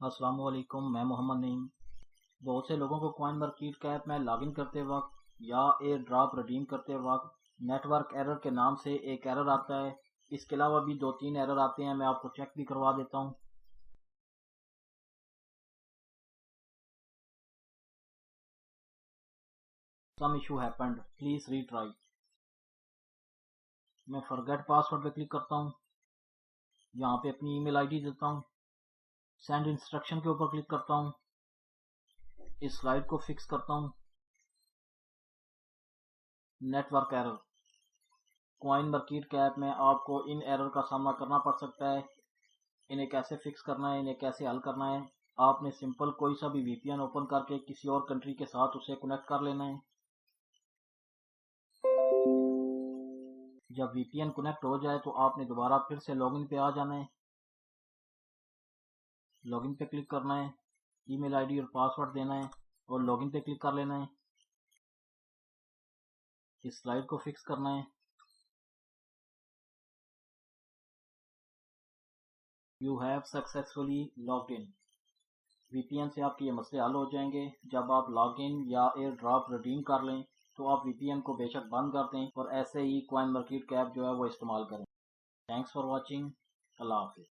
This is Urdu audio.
السلام علیکم، میں محمد نعیم۔ بہت سے لوگوں کو کوائن مارکیٹ کیپ میں لاگ ان کرتے وقت یا ایئر ڈراپ ریڈیم کرتے وقت نیٹ ورک ایرر کے نام سے ایک ایرر آتا ہے۔ اس کے علاوہ بھی 2-3 ایرر آتے ہیں، میں آپ کو چیک بھی کروا دیتا ہوں۔ Some issue happened, please retry۔ میں forget password پہ کلک کرتا ہوں، یہاں پہ اپنی ای میل آئی ڈی دیتا ہوں، سینڈ انسٹرکشن کے اوپر کلک کرتا ہوں، اس سلائڈ کو فکس کرتا ہوں۔ Network error, coin market cap میں آپ کو ان ایرر کا سامنا کرنا پڑ سکتا ہے۔ انہیں کیسے فکس کرنا ہے، انہیں کیسے حل کرنا ہے؟ آپ نے سمپل کوئی سا بھی وی پی این اوپن کر کے کسی اور کنٹری کے ساتھ اسے کنیکٹ کر لینا ہے۔ جب وی پی این کنیکٹ ہو جائے تو آپ نے دوبارہ پھر سے لاگ ان پہ آ جانا ہے، لاگ ان پہ کلک کرنا ہے، ای میل آئی ڈی اور پاسورڈ دینا ہے اور لاگ ان پہ کلک کر لینا ہے۔ اس سلائڈ کو فکس کرنا ہے۔ You have successfully logged in. V P N سے آپ کے یہ مسئلے حل ہو جائیں گے۔ جب آپ لاگ ان یا ایئر ڈراپ ریڈیم کر لیں تو آپ وی پی این کو بے شک بند کر دیں اور ایسے ہی کوائن مارکیٹ کیپ جو ہے وہ استعمال کریں۔ Thanks for watching. اللہ حافظ۔